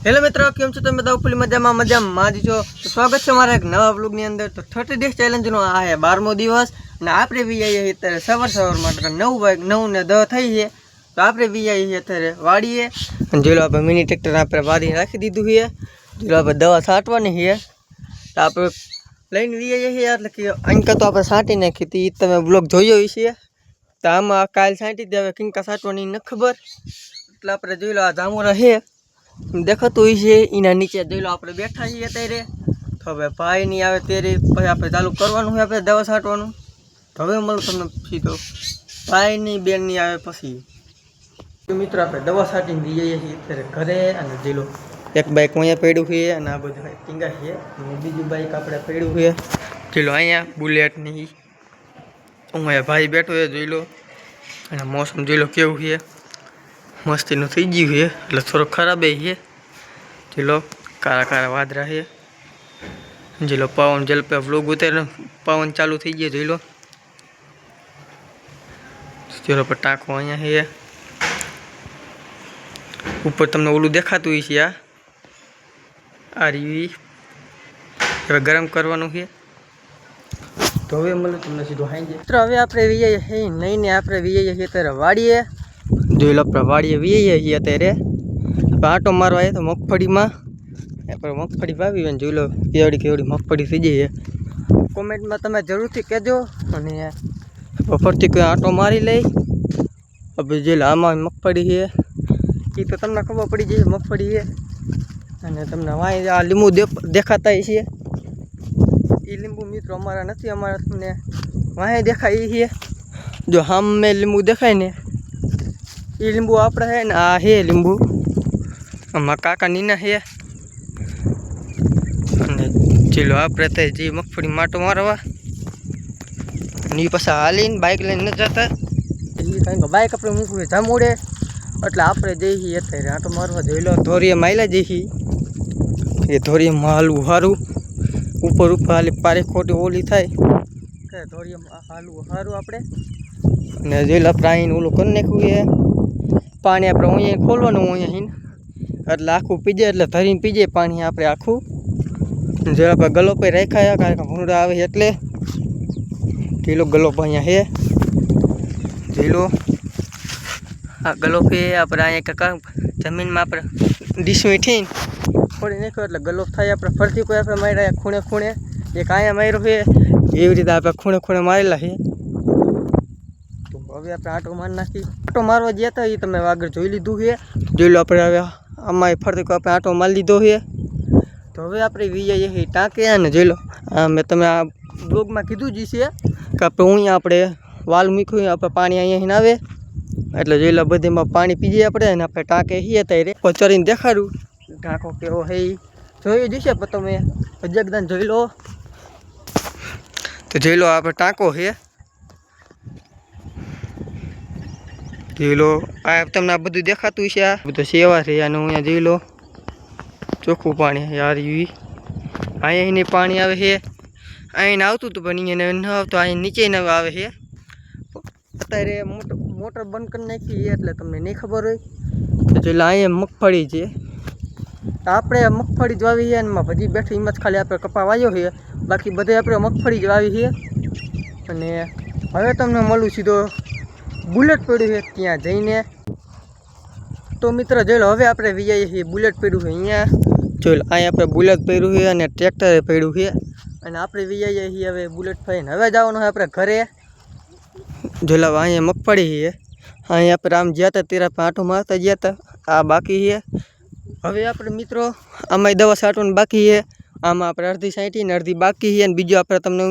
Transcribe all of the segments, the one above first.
Hello मित्रों, केम छो तमे બધા ફૂલી મજામાં છો। તો સ્વાગત છે મારા એક નવા વ્લોગ ની અંદર। તો 30 ડેઝ ચેલેન્જ નો આ હે 12મો દિવસ અને આપણે વીઆઈ અત્યારે સવાર માટે 9:10 થઈ છે। તો આપણે વીઆઈ અત્યારે વાડીએ અને જેલો આપણે મિની ટ્રેક્ટર આપણે વાડી રાખી દીધું છે। જેલો આપણે દવા છાંટવાની છે તો આપણે લઈને વીઆઈ છે એટલે કે અંકા તો આપણે છાંટી નાખી હતી, તમે વ્લોગ જોયો હશે। તો આમાં કાલ છાંટી દે, હવે કિંકા છાંટવાની ન ખબર એટલે આપણે જોઈ લો આ જામુરા છે દેખાતું હોય છે એના નીચે જોઈ લો આપણે બેઠા છીએ અત્યારે। તો હવે ભાઈ નહીં આવે ત્યારે પછી આપણે ચાલુ કરવાનું છે આપણે દવા છાંટવાનું। તો હવે મળું તમને સીધો ભાઈ નહીં બેન નહીં આવે પછી। તો મિત્રો આપણે દવા છાંટીને જઈએ છીએ અત્યારે ઘરે અને જોઈ લો એક બાઇક અહીંયા પડ્યું છે અને આ બધું ટીંગા છે અને બીજું બાઇક આપણે પડ્યું છે જોઈ લો અહીંયા બુલેટની। અહીંયા ભાઈ બેઠો છે જોઈ લો અને મોસમ જોઈ લો કેવું છે, મસ્તીનું થઈ ગયું છે એટલે થોડો ખરાબ છે। ચલો કાળા કાળા વાદરા છે, જેલો પવન જલપે વ્લોગ ઉતારે પવન ચાલુ થઈ ગયો જોઈ લો। ચલો પર ટાંકો અહીંયા છે, ઉપર તમને ઓલું દેખાતું હોય છે આ રીવી હવે ગરમ કરવાનું છે। તો હવે મળે તમને સીધું હાઈ મિત્રો હવે આપણે વીઆઈએ છે નહીં ને આપણે વીઆઈએ છીએ અત્યારે વાડીએ જોઈ લો આપણે વાડીએ વીઆઈએ છીએ અત્યારે આંટો મારવા આવ્યો તો મગફળીમાં આપણે મગફળી વાવી અને જોઈ લો કેવડી મગફળી થઈ જાય છે। કોમેન્ટમાં તમે જરૂરથી કહેજો અને ફરતી કોઈ આંટો મારી લઈ હવે જોઈ લો આમાં મગફળી છે એ તો તમને ખબર પડી જાય મગફળી છે અને તમને વાંઈ આ લીંબુ દેખાતા છે એ લીંબુ મિત્રો અમારા નથી, અમારા તમને વાંઈ દેખાય છે જો સામે લીંબુ દેખાય ને એ લીંબુ આપણે છે ને આ છે લીંબુ આમાં કાકા નીના છે અને ચલો આપણે તો જે મગફળી માટો મારવા અને એ પાછા હાલીને બાઇક લઈને ન જતા એ કારણ કે બાઇક આપણે મૂકવું જામુડે એટલે આપણે જઈએ અત્યારે આંટો મારવા જોઈ લો ધોરીએ માયલા જઈએ એ ધોરીમાં હાલવું સારું ઉપર હાલી પારી ખોટી ઓલી થાય કે ધોરીમાં હાલવું સારું આપણે અને જોઈ લો આપણે આવીને ઓલું કરી નાખ્યું છે પાણી આપણે અહીંયા ખોલવાનું અહીંયા એટલે આખું પીજે એટલે ધરીને પીજે પાણી આપણે આખું જો આપણે ગલોપ રાખ્યા કારણ કે ભૂંડા આવે એટલે કિલો ગલોપ અહીંયા છે જોઈ લો આ ગલોપે આપણે અહીંયા કાકા જમીનમાં આપણે ડીશમી થઈને ફોડી નાખ્યો એટલે ગલોપ થાય આપણે ફરતી કોઈ આપણે માર્યા ખૂણે ખૂણે એક અહીંયા માર્યો છે એવી રીતે આપણે ખૂણે ખૂણે મારેલા છે। તો હવે આપણે આંટો મારી નાખી આંટો મારવા ગયા હતા એ તમે આગળ જોઈ લીધું છે જોઈ લો આપણે હવે આમાં ફરતી કોઈ આપણે આંટો મારી લીધો છે। તો હવે આપણે વીઆઈએ એ ટાંકે અને જોઈ લો મેં તમે આ બ્લોગમાં કીધું જ છે કે આપણે અહીંયા આપણે વાલ મૂક્યું આપણે પાણી અહીંયા આવે એટલે જોઈ લો બધીમાં પાણી પીજે આપણે અને આપણે ટાંકે છીએ ત્યારે ચરીને દેખાડું ટાંકો કેવો છે એ જોઈ જશે પણ તમે જગદાન જોઈ લો। તો જોઈ લો આપણે ટાંકો છે જોઈ લો આ તમને આ બધું દેખાતું છે આ બધું સેવા છે અને અહીંયા જોઈ લો ચોખ્ખું પાણી યાર અહીંયા પાણી આવે છે અહીંયા આવતું હતું પણ અહીંયા ન આવતું અહીંયા નીચે ન આવે છે અત્યારે મોટર બંધ કરી નાખી એટલે તમને નહીં ખબર હોય તો જોઈ લો અહીંયા મગફળી છે આપણે મગફળી જ વાવી છે અને ભજી બેઠી એમાં જ ખાલી આપણે કપા વાવ્યો છે બાકી બધે આપણે મગફળી જ વાવી છે। અને હવે તમને મળું સીધો બુલેટ પડ્યું છે ત્યાં જઈને। તો મિત્ર જોઈ લો હવે આપણે વીઆઈએ છીએ બુલેટ પડ્યું છે અહીંયા જોઈ લો અહીંયા આપણે બુલેટ પડ્યું છે અને ટ્રેક્ટરે પડ્યું છે અને આપણે વીઆઈએ છીએ હવે બુલેટ ફરીને હવે જવાનું છે આપણે ઘરે જોઈ લો અહીંયા મગફળી છે અહીંયા આપણે આમ ગયા હતા ત્યારે આંટો મારતા ગયા હતા આ બાકી છે। હવે આપણે મિત્રો આમાં દવા છાંટવાની બાકી છે આમાં આપણે અડધી છાંટી ને અડધી બાકી છે અને બીજું આપણે તમને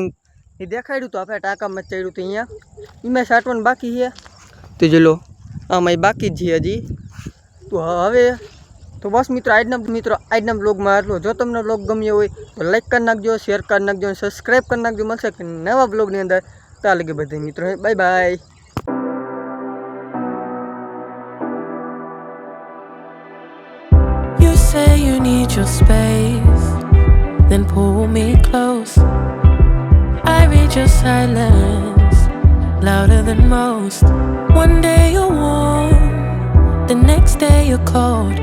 એ દેખાડ્યું તો આપણે ટાંકામાં ચડ્યું હતું અહીંયા એમાં છાંટવાનું બાકી છે તો જોઈ લો આમાં બાકી જ છે હજી। તો હવે તો બસ આજના બ્લોગમાં આટલો। જો તમને બ્લોગ ગમ્યો હોય તો લાઈક કરી નાખજો, શેર કરી નાખજો અને સબસ્ક્રાઈબ કરી નાખજો। મળશે નવા બ્લોગની અંદર ત્યાં લગી બધા મિત્રો bye bye. Say you need your space, then pull me close. I read your silence, louder than most. One day you're warm, the next day you're cold.